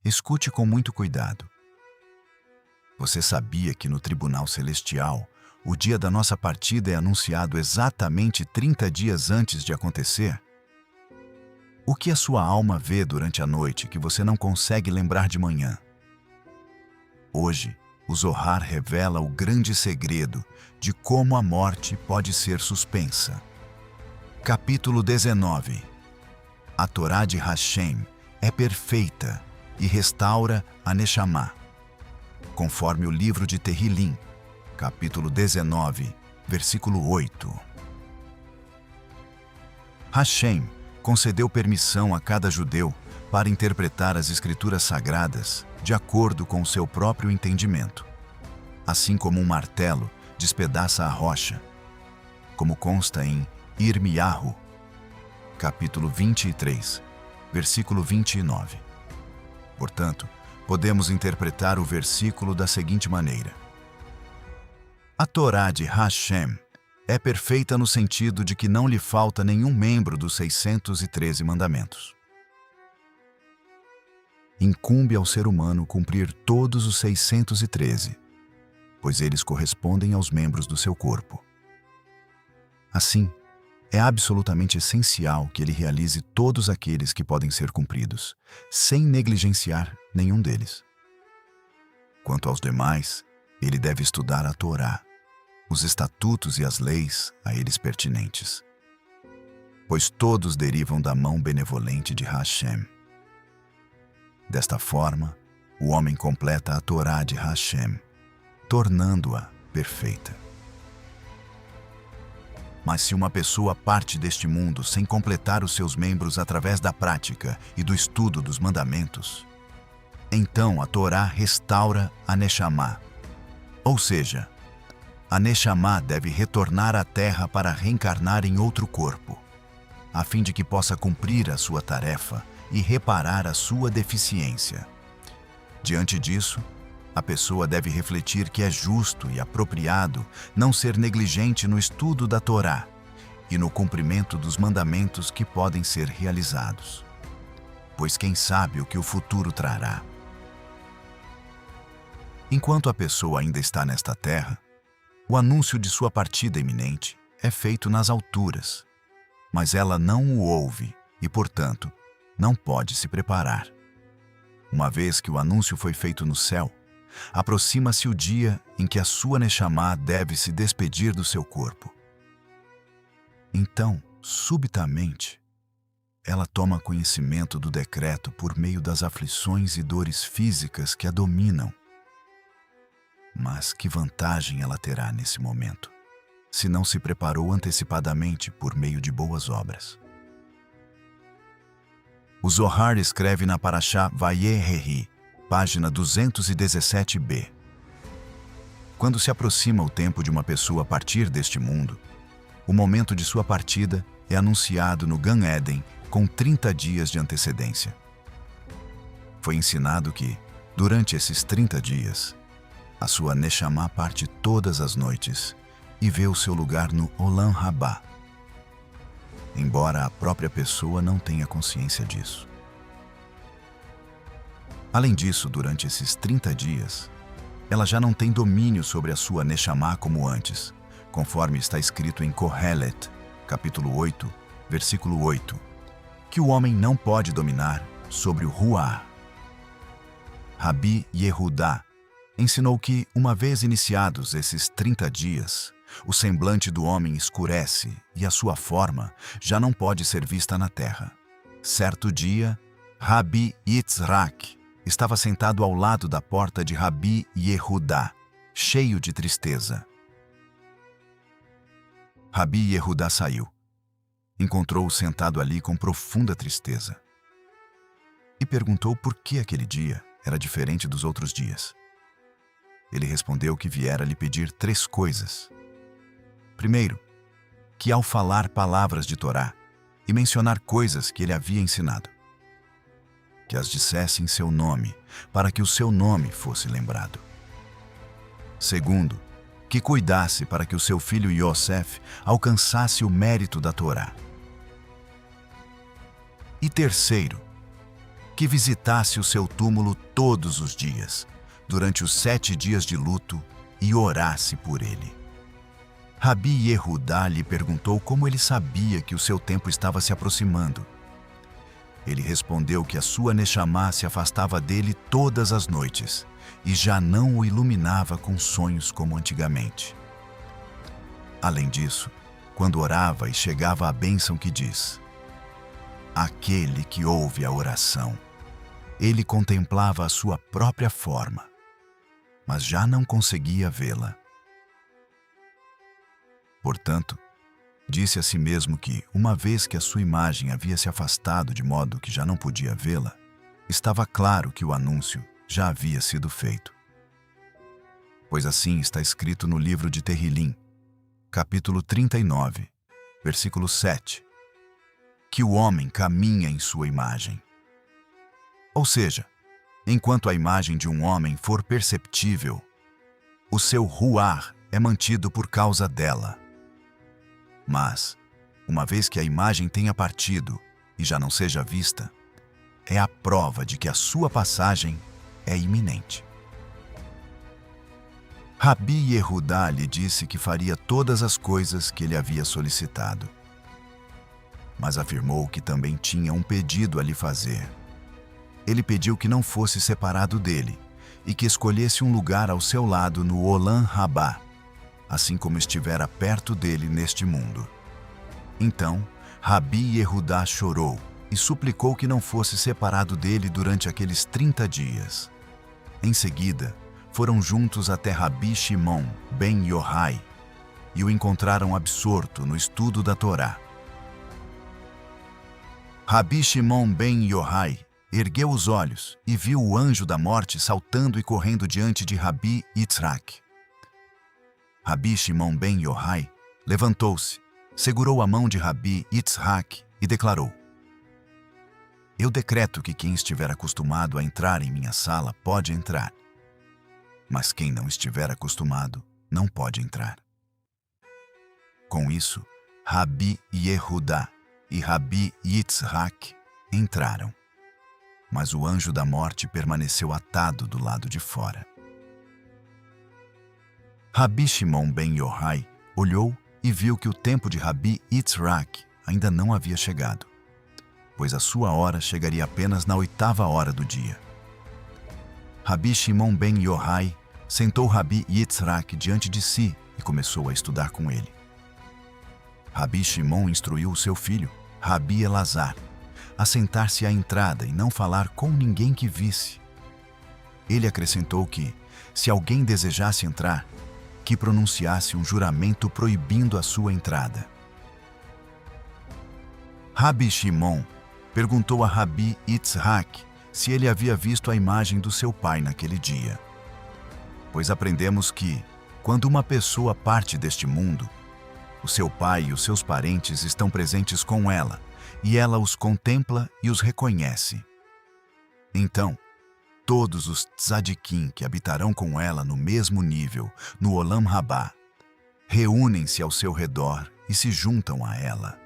Escute com muito cuidado. Você sabia que no Tribunal Celestial, o dia da nossa partida é anunciado exatamente 30 dias antes de acontecer? O que a sua alma vê durante a noite que você não consegue lembrar de manhã? Hoje, o Zohar revela o grande segredo de como a morte pode ser suspensa. Capítulo 19. A Torá de Hashem é perfeita e restaura a Neshama, conforme o livro de Tehillim, capítulo 19, versículo 8. Hashem concedeu permissão a cada judeu para interpretar as escrituras sagradas de acordo com o seu próprio entendimento, assim como um martelo despedaça a rocha, como consta em Irmiyahu, capítulo 23, versículo 29. Portanto, podemos interpretar o versículo da seguinte maneira: a Torá de Hashem é perfeita no sentido de que não lhe falta nenhum membro dos 613 mandamentos. Incumbe ao ser humano cumprir todos os 613, pois eles correspondem aos membros do seu corpo. Assim, é absolutamente essencial que ele realize todos aqueles que podem ser cumpridos, sem negligenciar nenhum deles. Quanto aos demais, ele deve estudar a Torá, os estatutos e as leis a eles pertinentes, pois todos derivam da mão benevolente de Hashem. Desta forma, o homem completa a Torá de Hashem, tornando-a perfeita. Mas se uma pessoa parte deste mundo sem completar os seus membros através da prática e do estudo dos mandamentos, então a Torá restaura a Neshama, ou seja, a Neshama deve retornar à Terra para reencarnar em outro corpo, a fim de que possa cumprir a sua tarefa e reparar a sua deficiência. Diante disso, a pessoa deve refletir que é justo e apropriado não ser negligente no estudo da Torá e no cumprimento dos mandamentos que podem ser realizados, pois quem sabe o que o futuro trará. Enquanto a pessoa ainda está nesta terra, o anúncio de sua partida iminente é feito nas alturas, mas ela não o ouve e, portanto, não pode se preparar. Uma vez que o anúncio foi feito no céu, aproxima-se o dia em que a sua Neshama deve se despedir do seu corpo. Então, subitamente, ela toma conhecimento do decreto por meio das aflições e dores físicas que a dominam. Mas que vantagem ela terá nesse momento, se não se preparou antecipadamente por meio de boas obras? O Zohar escreve na Parashá Vayehi, página 217b. Quando se aproxima o tempo de uma pessoa partir deste mundo, o momento de sua partida é anunciado no Gan Eden com 30 dias de antecedência. Foi ensinado que, durante esses 30 dias, a sua Neshama parte todas as noites e vê o seu lugar no Olam Rabá, embora a própria pessoa não tenha consciência disso. Além disso, durante esses 30 dias, ela já não tem domínio sobre a sua Neshama como antes, conforme está escrito em Kohelet, capítulo 8, versículo 8, que o homem não pode dominar sobre o Ruah. Rabi Yehudá ensinou que, uma vez iniciados esses 30 dias, o semblante do homem escurece e a sua forma já não pode ser vista na terra. Certo dia, Rabi Yitzhak estava sentado ao lado da porta de Rabi Yehudá, cheio de tristeza. Rabi Yehudá saiu. Encontrou-o sentado ali com profunda tristeza e perguntou por que aquele dia era diferente dos outros dias. Ele respondeu que viera lhe pedir 3 coisas. Primeiro, que ao falar palavras de Torá e mencionar coisas que ele havia ensinado, que as dissesse em seu nome, para que o seu nome fosse lembrado. Segundo, que cuidasse para que o seu filho Yosef alcançasse o mérito da Torá. E terceiro, que visitasse o seu túmulo todos os dias, durante os 7 dias de luto, e orasse por ele. Rabi Yehudá lhe perguntou como ele sabia que o seu tempo estava se aproximando. Ele respondeu que a sua Neshama se afastava dele todas as noites e já não o iluminava com sonhos como antigamente. Além disso, quando orava e chegava à bênção que diz: aquele que ouve a oração, ele contemplava a sua própria forma, mas já não conseguia vê-la. Portanto, disse a si mesmo que, uma vez que a sua imagem havia se afastado de modo que já não podia vê-la, estava claro que o anúncio já havia sido feito. Pois assim está escrito no livro de Terrilim, capítulo 39, versículo 7, que o homem caminha em sua imagem. Ou seja, enquanto a imagem de um homem for perceptível, o seu ruar é mantido por causa dela. Mas, uma vez que a imagem tenha partido e já não seja vista, é a prova de que a sua passagem é iminente. Rabi Yehudá lhe disse que faria todas as coisas que ele havia solicitado, mas afirmou que também tinha um pedido a lhe fazer. Ele pediu que não fosse separado dele e que escolhesse um lugar ao seu lado no Olam Rabá, assim como estivera perto dele neste mundo. Então, Rabi Yehudá chorou e suplicou que não fosse separado dele durante aqueles 30 dias. Em seguida, foram juntos até Rabi Shimon ben Yohai e o encontraram absorto no estudo da Torá. Rabi Shimon ben Yohai ergueu os olhos e viu o anjo da morte saltando e correndo diante de Rabi Yitzhak. Rabi Shimon ben Yohai levantou-se, segurou a mão de Rabi Yitzhak e declarou: eu decreto que quem estiver acostumado a entrar em minha sala pode entrar, mas quem não estiver acostumado não pode entrar. Com isso, Rabi Yehudá e Rabi Yitzhak entraram, mas o anjo da morte permaneceu atado do lado de fora. Rabi Shimon ben Yohai olhou e viu que o tempo de Rabi Yitzhak ainda não havia chegado, pois a sua hora chegaria apenas na 8ª hora do dia. Rabi Shimon ben Yohai sentou Rabi Yitzhak diante de si e começou a estudar com ele. Rabi Shimon instruiu o seu filho, Rabi Elazar, a sentar-se à entrada e não falar com ninguém que visse. Ele acrescentou que, se alguém desejasse entrar, que pronunciasse um juramento proibindo a sua entrada. Rabi Shimon perguntou a Rabi Yitzhak se ele havia visto a imagem do seu pai naquele dia. Pois aprendemos que, quando uma pessoa parte deste mundo, o seu pai e os seus parentes estão presentes com ela, e ela os contempla e os reconhece. Então, todos os tzadikim que habitarão com ela no mesmo nível, no Olam Rabá, reúnem-se ao seu redor e se juntam a ela.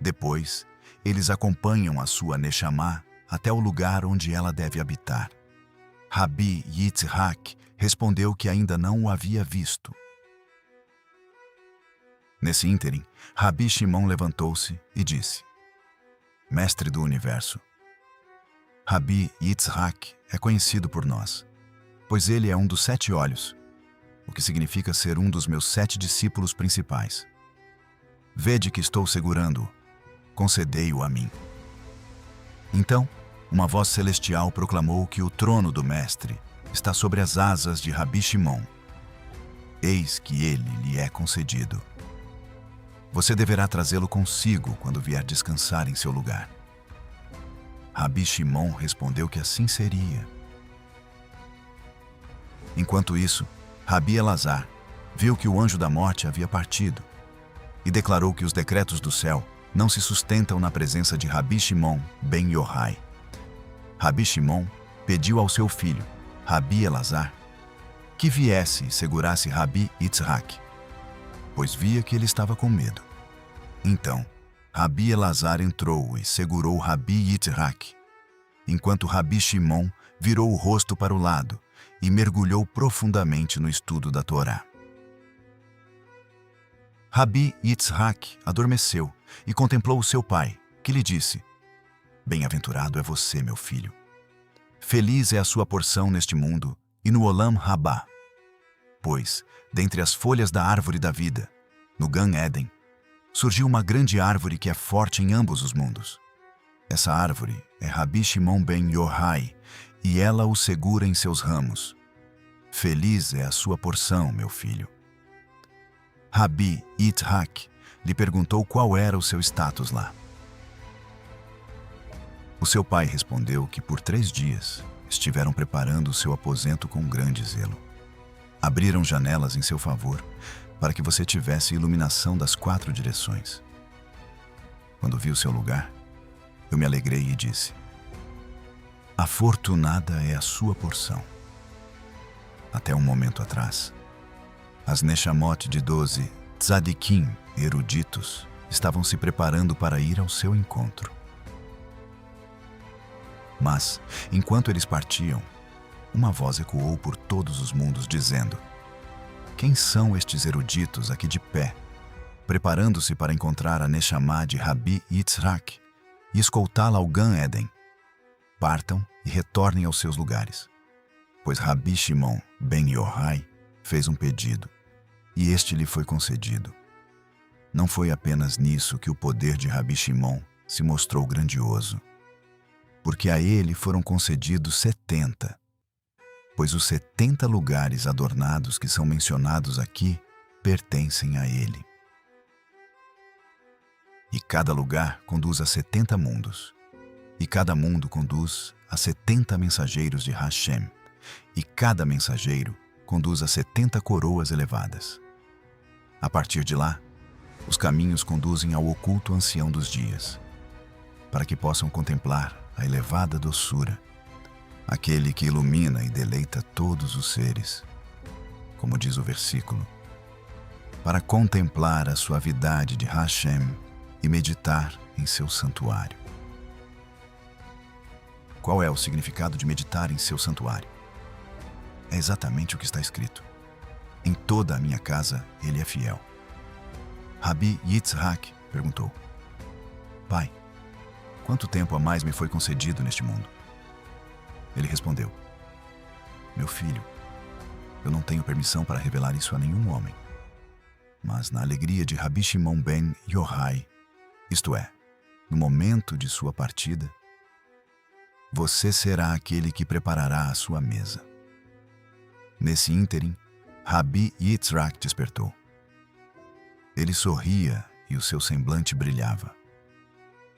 Depois, eles acompanham a sua Neshama até o lugar onde ela deve habitar. Rabi Yitzhak respondeu que ainda não o havia visto. Nesse ínterim, Rabi Shimon levantou-se e disse: Mestre do Universo, Rabi Yitzhak é conhecido por nós, pois ele é um dos 7 olhos, o que significa ser um dos meus 7 discípulos principais. Vede que estou segurando-o, concedei-o a mim. Então, uma voz celestial proclamou que o trono do Mestre está sobre as asas de Rabi Shimon. Eis que ele lhe é concedido. Você deverá trazê-lo consigo quando vier descansar em seu lugar. Rabi Shimon respondeu que assim seria. Enquanto isso, Rabi Elazar viu que o anjo da morte havia partido e declarou que os decretos do céu não se sustentam na presença de Rabi Shimon ben Yohai. Rabi Shimon pediu ao seu filho, Rabi Elazar, que viesse e segurasse Rabi Yitzhak, pois via que ele estava com medo. Então, Rabi Elazar entrou e segurou Rabi Yitzhak. enquanto Rabi Shimon virou o rosto para o lado e mergulhou profundamente no estudo da Torá. Rabi Yitzhak adormeceu e contemplou o seu pai, que lhe disse: Bem-aventurado é você, meu filho. Feliz é a sua porção neste mundo e no Olam Rabá. Pois, dentre as folhas da árvore da vida, no Gan Éden, surgiu uma grande árvore que é forte em ambos os mundos. Essa árvore é Rabi Shimon ben Yohai, e ela o segura em seus ramos. Feliz é a sua porção, meu filho. Rabi Yitzhak lhe perguntou qual era o seu status lá. O seu pai respondeu que por 3 dias estiveram preparando o seu aposento com grande zelo. Abriram janelas em seu favor para que você tivesse iluminação das 4 direções. Quando vi o seu lugar, eu me alegrei e disse: Afortunada é a sua porção. Até um momento atrás, as Neshamot de 12 tzadikim eruditos estavam se preparando para ir ao seu encontro. Mas, enquanto eles partiam, uma voz ecoou por todos os mundos dizendo: Quem são estes eruditos aqui de pé, preparando-se para encontrar a Neshamá de Rabi Yitzhak e escoltá-la ao Gan Éden? Partam e retornem aos seus lugares, pois Rabi Shimon ben Yohai fez um pedido, e este lhe foi concedido. Não foi apenas nisso que o poder de Rabi Shimon se mostrou grandioso, porque a ele foram concedidos 70, pois os 70 lugares adornados que são mencionados aqui pertencem a ele. E cada lugar conduz a 70 mundos, e cada mundo conduz a 70 mensageiros de Hashem, e cada mensageiro conduz a 70 coroas elevadas. A partir de lá, os caminhos conduzem ao oculto ancião dos dias, para que possam contemplar a elevada doçura, aquele que ilumina e deleita todos os seres, como diz o versículo, para contemplar a suavidade de Hashem e meditar em seu santuário. Qual é o significado de meditar em seu santuário? É exatamente o que está escrito: Em toda a minha casa ele é fiel. Rabi Yitzhak perguntou: Pai, quanto tempo a mais me foi concedido neste mundo? Ele respondeu: Meu filho, eu não tenho permissão para revelar isso a nenhum homem. Mas na alegria de Rabi Shimon ben Yohai, isto é, no momento de sua partida, você será aquele que preparará a sua mesa. Nesse ínterim, Rabi Yitzhak despertou. Ele sorria e o seu semblante brilhava.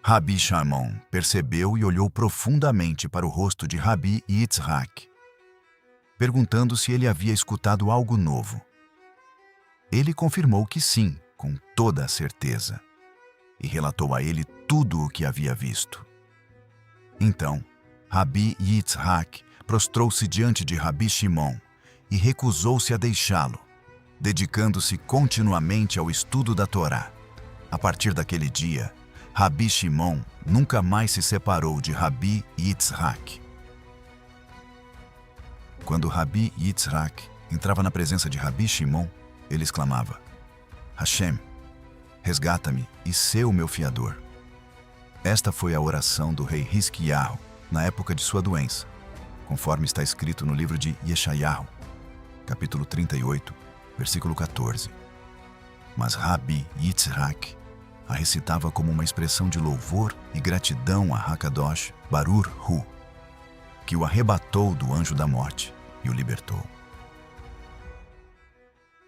Rabi Shimon percebeu e olhou profundamente para o rosto de Rabi Yitzhak, perguntando se ele havia escutado algo novo. Ele confirmou que sim, com toda a certeza, e relatou a ele tudo o que havia visto. Então, Rabi Yitzhak prostrou-se diante de Rabi Shimon e recusou-se a deixá-lo, dedicando-se continuamente ao estudo da Torá. A partir daquele dia, Rabi Shimon nunca mais se separou de Rabi Yitzhak. Quando Rabi Yitzhak entrava na presença de Rabi Shimon, ele exclamava: Hashem, resgata-me e sê o meu fiador. Esta foi a oração do rei Hizquiyahu na época de sua doença, conforme está escrito no livro de Yeshayahu, capítulo 38, versículo 14. Mas Rabi Yitzhak a recitava como uma expressão de louvor e gratidão a Hakadosh Baruch Hu, que o arrebatou do anjo da morte e o libertou.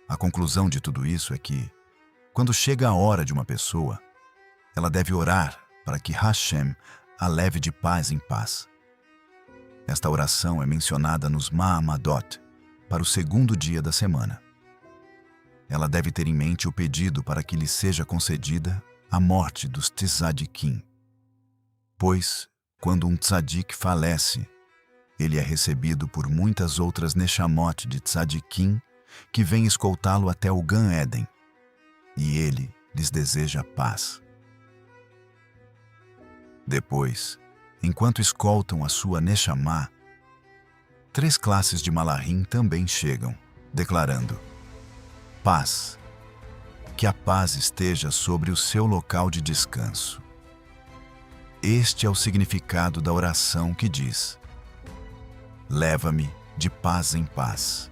A conclusão de tudo isso é que, quando chega a hora de uma pessoa, ela deve orar para que Hashem a leve de paz em paz. Esta oração é mencionada nos Ma'amadot, para o 2º dia da semana. Ela deve ter em mente o pedido para que lhe seja concedida a morte dos tzadikim. Pois, quando um tzadik falece, ele é recebido por muitas outras neshamot de tzadikim que vêm escoltá-lo até o Gan Éden, e ele lhes deseja paz. Depois, enquanto escoltam a sua Neshama, 3 classes de Malahim também chegam, declarando: paz. Que a paz esteja sobre o seu local de descanso. Este é o significado da oração que diz: leva-me de paz em paz.